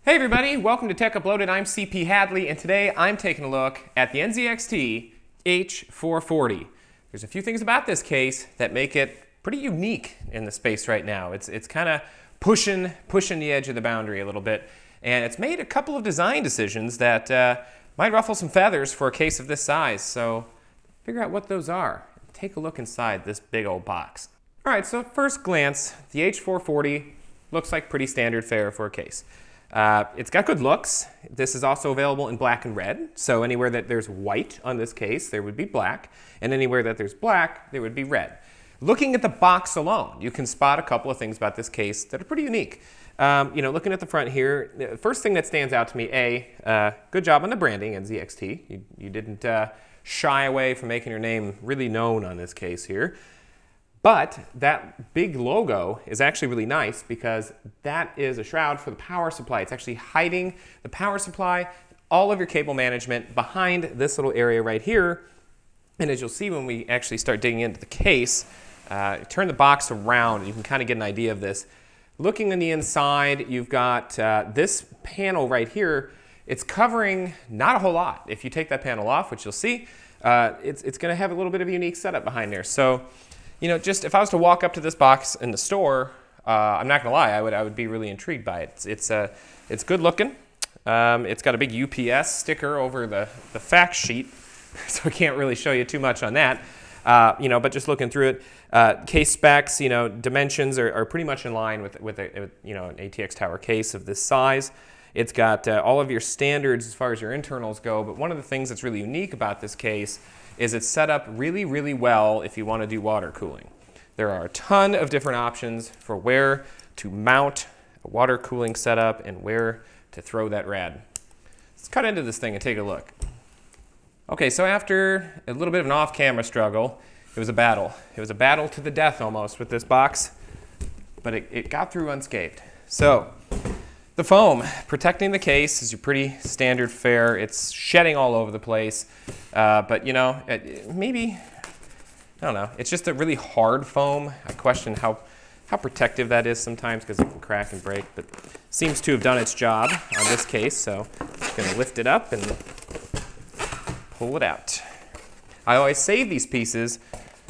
Hey everybody, welcome to Tech Uploaded. I'm CP Hadley, and today I'm taking a look at the NZXT H440. There's a few things about this case that make it pretty unique in the space right now. It's kind of pushing the edge of the boundary a little bit, and it's made a couple of design decisions that might ruffle some feathers for a case of this size. So figure out what those are. Take a look inside this big old box. All right, so at first glance, the H440 looks like pretty standard fare for a case. It's got good looks. This is also available in black and red. So anywhere that there's white on this case, there would be black. And anywhere that there's black, there would be red. Looking at the box alone, you can spot a couple of things about this case that are pretty unique. Looking at the front here, the first thing that stands out to me, good job on the branding, NZXT. You didn't shy away from making your name really known on this case here. But that big logo is actually really nice because that is a shroud for the power supply. It's actually hiding the power supply, all of your cable management behind this little area right here. And as you'll see when we actually start digging into the case, turn the box around and you can kind of get an idea of this. Looking on the inside, you've got this panel right here. It's covering not a whole lot. If you take that panel off, which you'll see, it's going to have a little bit of a unique setup behind there. So, just if I was to walk up to this box in the store, I'm not gonna lie, I would be really intrigued by it. It's good looking. It's got a big UPS sticker over the fact sheet, so I can't really show you too much on that. But just looking through it, case specs, dimensions are pretty much in line with an ATX tower case of this size. It's got all of your standards as far as your internals go, but one of the things that's really unique about this case is it's set up really, really well if you want to do water cooling. There are a ton of different options for where to mount a water cooling setup and where to throw that rad. Let's cut into this thing and take a look. Okay, so after a little bit of an off-camera struggle, it was a battle. It was a battle to the death almost with this box, but it got through unscathed. So, the foam protecting the case is your pretty standard fare. It's shedding all over the place, but maybe, I don't know. It's just a really hard foam. I question how protective that is sometimes because it can crack and break, but seems to have done its job on this case. So I'm just going to lift it up and pull it out. I always save these pieces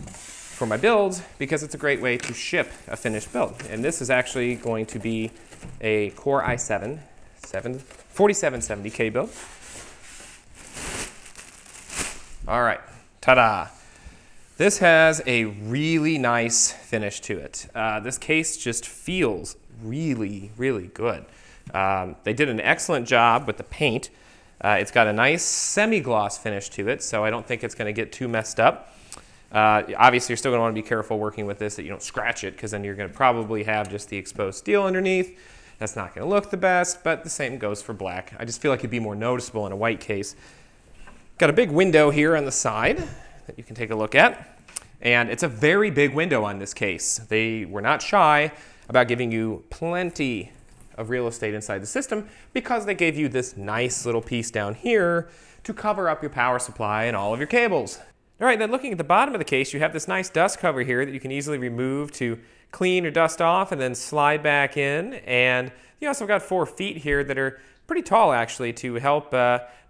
for my builds because it's a great way to ship a finished build. And this is actually going to be a Core i7 4770K build. All right, ta-da. This has a really nice finish to it. This case just feels really, really good. They did an excellent job with the paint. It's got a nice semi-gloss finish to it, so I don't think it's going to get too messed up. Obviously, you're still going to want to be careful working with this that you don't scratch it, because then you're going to probably have just the exposed steel underneath. That's not going to look the best, but the same goes for black. I just feel like it'd be more noticeable in a white case. Got a big window here on the side that you can take a look at, and it's a very big window on this case. They were not shy about giving you plenty of real estate inside the system because they gave you this nice little piece down here to cover up your power supply and all of your cables. All right, then looking at the bottom of the case, you have this nice dust cover here that you can easily remove to clean or dust off and then slide back in. And you also got 4 feet here that are pretty tall actually to help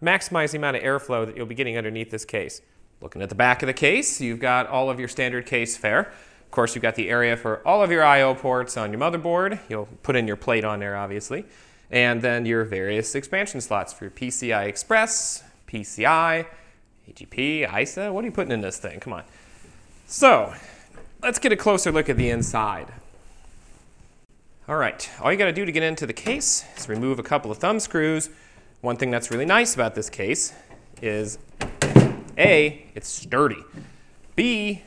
maximize the amount of airflow that you'll be getting underneath this case. Looking at the back of the case, you've got all of your standard case fare. Of course, you've got the area for all of your I/O ports on your motherboard. You'll put in your plate on there, obviously. And then your various expansion slots for your PCI Express, PCI, AGP, ISA. What are you putting in this thing? Come on. So, let's get a closer look at the inside. All right, all you got to do to get into the case is remove a couple of thumb screws. One thing that's really nice about this case is A, it's sturdy. B,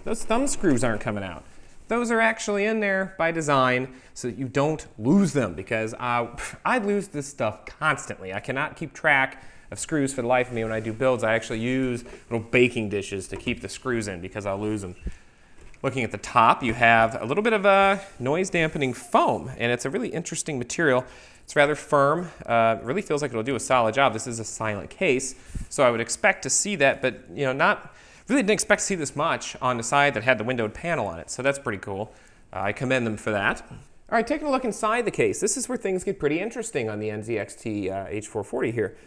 those thumb screws aren't coming out. Those are actually in there by design so that you don't lose them, because I lose this stuff constantly. I cannot keep track of screws for the life of me when I do builds. I actually use little baking dishes to keep the screws in because I'll lose them. Looking at the top, you have a little bit of a noise dampening foam, and it's a really interesting material. It's rather firm. It really feels like it'll do a solid job. This is a silent case, so I would expect to see that, but really didn't expect to see this much on the side that had the windowed panel on it, so that's pretty cool. I commend them for that. All right, taking a look inside the case. This is where things get pretty interesting on the NZXT H440 here.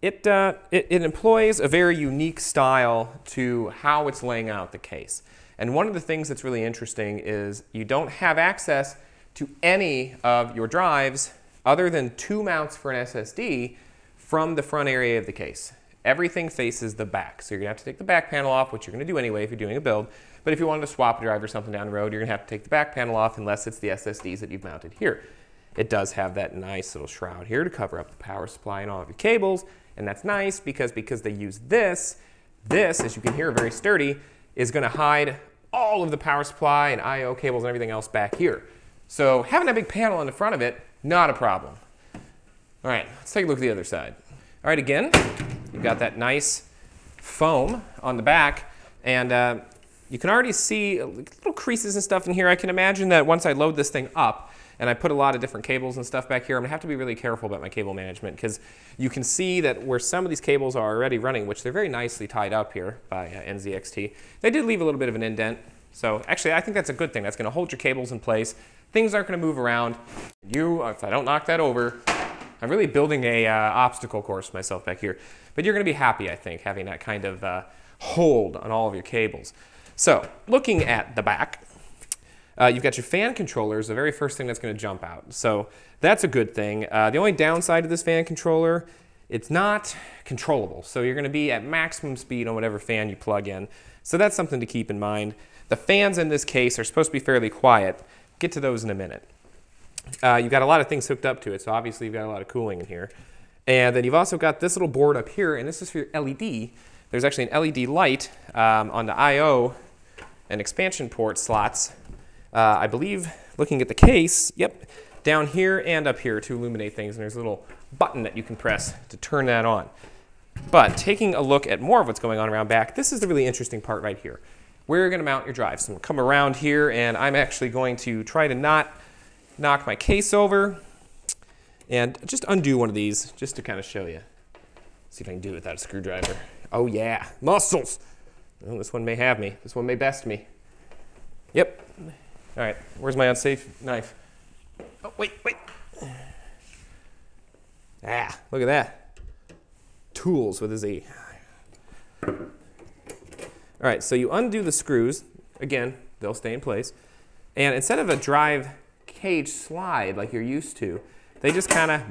It employs a very unique style to how it's laying out the case. And one of the things that's really interesting is you don't have access to any of your drives other than 2 mounts for an SSD from the front area of the case. Everything faces the back. So you're going to have to take the back panel off, which you're going to do anyway if you're doing a build. But if you wanted to swap a drive or something down the road, you're going to have to take the back panel off unless it's the SSDs that you've mounted here. It does have that nice little shroud here to cover up the power supply and all of your cables. And that's nice because they use this, as you can hear, very sturdy, is going to hide all of the power supply and I/O cables and everything else back here. So having a big panel on the front of it, not a problem. All right, let's take a look at the other side. All right, again, you've got that nice foam on the back, and you can already see little creases and stuff in here. I can imagine that once I load this thing up and I put a lot of different cables and stuff back here, I'm going to have to be really careful about my cable management because you can see that where some of these cables are already running, which they're very nicely tied up here by NZXT, they did leave a little bit of an indent. So actually, I think that's a good thing. That's going to hold your cables in place. Things aren't going to move around. If I don't knock that over, I'm really building a obstacle course for myself back here. But you're going to be happy, I think, having that kind of hold on all of your cables. So, looking at the back, you've got your fan controllers, the very first thing that's going to jump out. So, that's a good thing. The only downside of this fan controller, it's not controllable. So, you're going to be at maximum speed on whatever fan you plug in. So, that's something to keep in mind. The fans in this case are supposed to be fairly quiet. Get to those in a minute. You've got a lot of things hooked up to it, so obviously you've got a lot of cooling in here. And then you've also got this little board up here, and this is for your LED. There's actually an LED light on the I/O and expansion port slots. I believe, looking at the case, yep, down here and up here to illuminate things, and there's a little button that you can press to turn that on. But taking a look at more of what's going on around back, this is the really interesting part right here, where you're going to mount your drives. So I'm going to come around here, and I'm actually going to try to not knock my case over and just undo one of these just to kind of show you. See if I can do it without a screwdriver. Oh yeah, muscles. Well, this one may have me. This one may best me. Yep. All right, where's my unsafe knife? Oh, wait. Ah, look at that. Tools with a Z. All right, so you undo the screws. Again, they'll stay in place. And instead of a drive cage slide like you're used to, they just kind of,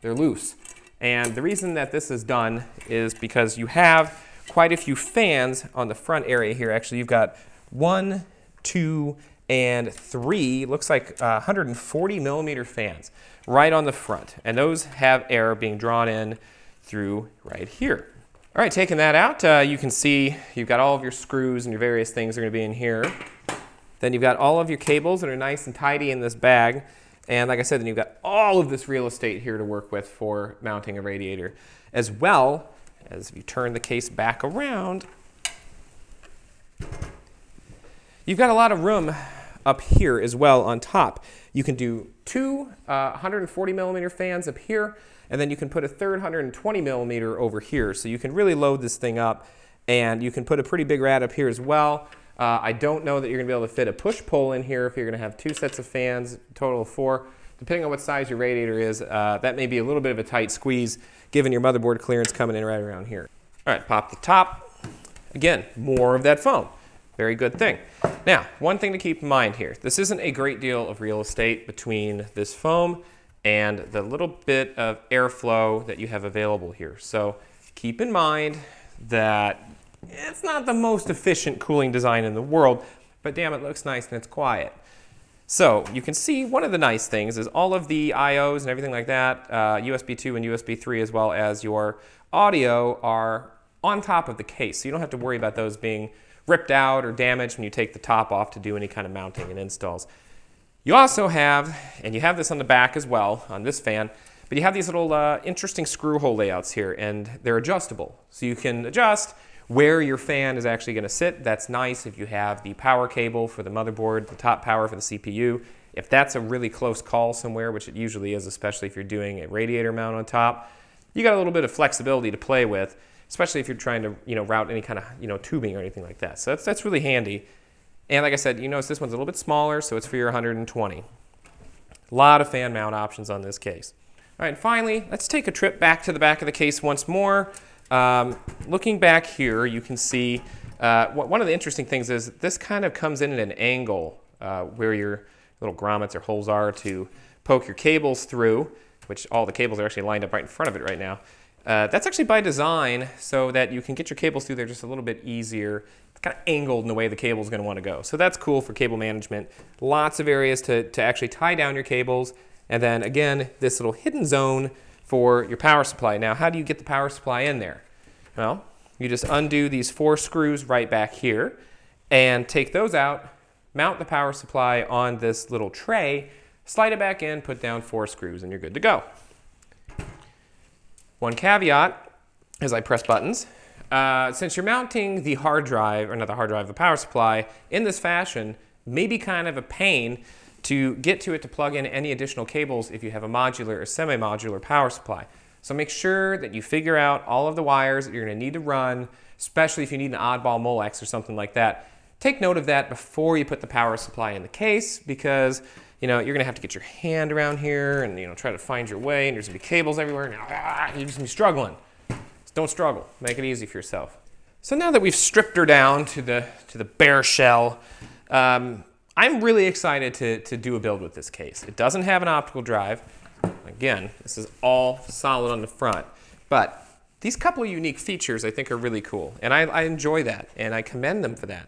they're loose. And the reason that this is done is because you have quite a few fans on the front area here. Actually, you've got 1, 2, and 3, looks like 140 millimeter fans right on the front. And those have air being drawn in through right here. All right, taking that out, you can see you've got all of your screws and your various things are going to be in here. Then you've got all of your cables that are nice and tidy in this bag. And like I said, then you've got all of this real estate here to work with for mounting a radiator. As well as if you turn the case back around, you've got a lot of room up here as well on top. You can do 2 140 millimeter fans up here, and then you can put a third 120 millimeter over here. So you can really load this thing up, and you can put a pretty big rad up here as well. I don't know that you're going to be able to fit a push-pull in here if you're going to have 2 sets of fans, total of 4. Depending on what size your radiator is, that may be a little bit of a tight squeeze given your motherboard clearance coming in right around here. All right, pop the top. Again, more of that foam. Very good thing. Now, one thing to keep in mind here. This isn't a great deal of real estate between this foam and the little bit of airflow that you have available here. So keep in mind that it's not the most efficient cooling design in the world, but damn, it looks nice and it's quiet. So you can see one of the nice things is all of the I/Os and everything like that, USB 2 and USB 3 as well as your audio are on top of the case. So you don't have to worry about those being ripped out or damaged when you take the top off to do any kind of mounting and installs. You also have, and you have this on the back as well, on this fan, but you have these little interesting screw hole layouts here, and they're adjustable. So you can adjust where your fan is actually going to sit. That's nice if you have the power cable for the motherboard, the top power for the CPU. If that's a really close call somewhere, which it usually is, especially if you're doing a radiator mount on top, you got a little bit of flexibility to play with, especially if you're trying to route any kind of tubing or anything like that. So that's really handy. And like I said, you notice this one's a little bit smaller, so it's for your 120. A lot of fan mount options on this case. All right, finally, let's take a trip back to the back of the case once more. Looking back here, you can see one of the interesting things is this kind of comes in at an angle where your little grommets or holes are to poke your cables through, which all the cables are actually lined up right in front of it right now. That's actually by design so that you can get your cables through there just a little bit easier. It's kind of angled in the way the cable is going to want to go. So that's cool for cable management. Lots of areas to actually tie down your cables. And then again, this little hidden zone for your power supply. Now, how do you get the power supply in there? Well, you just undo these 4 screws right back here and take those out, mount the power supply on this little tray, slide it back in, put down 4 screws, and you're good to go. One caveat as I press buttons, since you're mounting the hard drive, or not the hard drive, the power supply in this fashion, may be kind of a pain to get to it to plug in any additional cables if you have a modular or semi-modular power supply. So make sure that you figure out all of the wires that you're going to need to run, especially if you need an oddball Molex or something like that. Take note of that before you put the power supply in the case, because you're going to have to get your hand around here and try to find your way, and there's going to be cables everywhere, and you're just going to be struggling. Just don't struggle. Make it easy for yourself. So now that we've stripped her down to the bare shell, I'm really excited to do a build with this case. It doesn't have an optical drive. Again, this is all solid on the front. But these couple of unique features I think are really cool. And I enjoy that, and I commend them for that.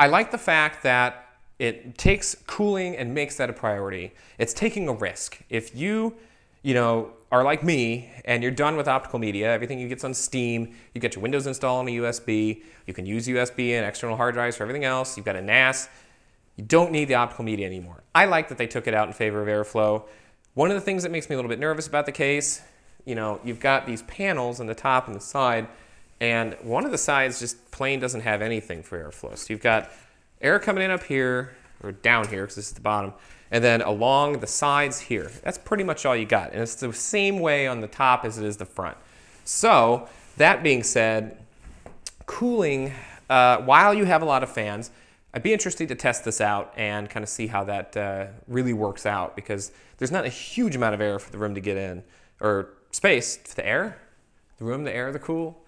I like the fact that it takes cooling and makes that a priority. It's taking a risk. If you are like me and you're done with optical media, everything you get on Steam, you get your Windows installed on a USB, you can use USB and external hard drives for everything else, you've got a NAS, you don't need the optical media anymore. I like that they took it out in favor of airflow. One of the things that makes me a little bit nervous about the case, you've got these panels on the top and the side, and one of the sides just plain doesn't have anything for airflow. So you've got air coming in up here, or down here, because this is the bottom, and then along the sides here. That's pretty much all you got, and it's the same way on the top as it is the front. So, that being said, cooling, while you have a lot of fans, I'd be interested to test this out and kind of see how that really works out, because there's not a huge amount of air for the room to get in, or space for the air, the room, the air, the cool.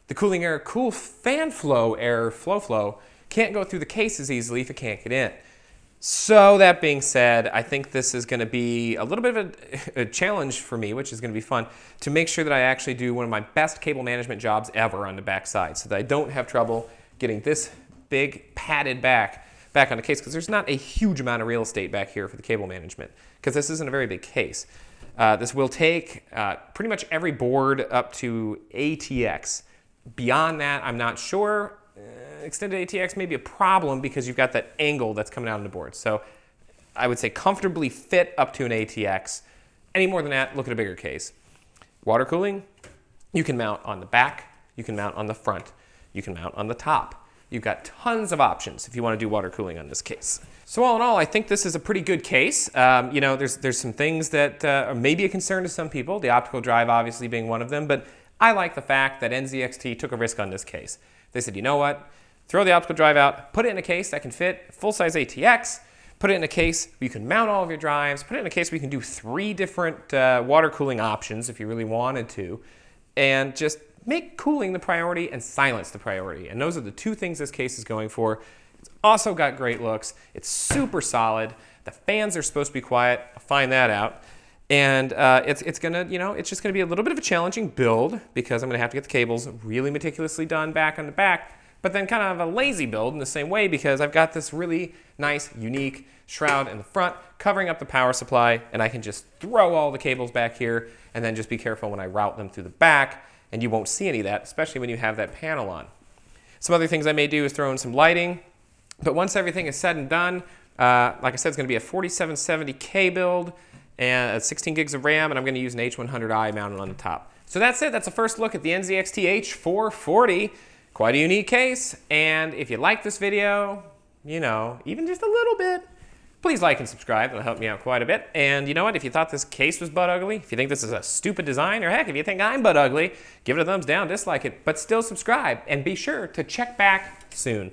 The cooling air, cool fan flow air, flow, can't go through the case as easily if it can't get in. So that being said, I think this is going to be a little bit of a challenge for me, which is going to be fun, to make sure that I actually do one of my best cable management jobs ever on the back side, so that I don't have trouble getting this big padded back on the case, because there's not a huge amount of real estate back here for the cable management, because this isn't a very big case. This will take pretty much every board up to ATX. Beyond that, I'm not sure. Extended ATX may be a problem because you've got that angle that's coming out on the board. So I would say comfortably fit up to an ATX. Any more than that, look at a bigger case. Water cooling, you can mount on the back, you can mount on the front, you can mount on the top. You've got tons of options if you want to do water cooling on this case. So all in all, I think this is a pretty good case. There's some things that are maybe a concern to some people, the optical drive obviously being one of them, but I like the fact that NZXT took a risk on this case. They said, you know what? Throw the optical drive out, put it in a case that can fit full-size ATX, put it in a case where you can mount all of your drives, put it in a case where you can do 3 different water cooling options if you really wanted to, and just make cooling the priority and silence the priority. And those are the 2 things this case is going for. It's also got great looks. It's super solid. The fans are supposed to be quiet. I'll find that out. And it's just gonna be a little bit of a challenging build, because I'm gonna have to get the cables really meticulously done back on the back, but then kind of a lazy build in the same way, because I've got this really nice, unique shroud in the front covering up the power supply, and I can just throw all the cables back here and then just be careful when I route them through the back, and you won't see any of that, especially when you have that panel on. Some other things I may do is throw in some lighting, but once everything is said and done, like I said, it's gonna be a 4770K build, and 16 gigs of RAM, and I'm going to use an H100i mounted on the top. So that's it. That's a first look at the NZXT H440. Quite a unique case, and if you like this video, even just a little bit, please like and subscribe. It'll help me out quite a bit. And you know what? If you thought this case was butt ugly, if you think this is a stupid design, or heck, if you think I'm butt ugly, give it a thumbs down, dislike it, but still subscribe, and be sure to check back soon.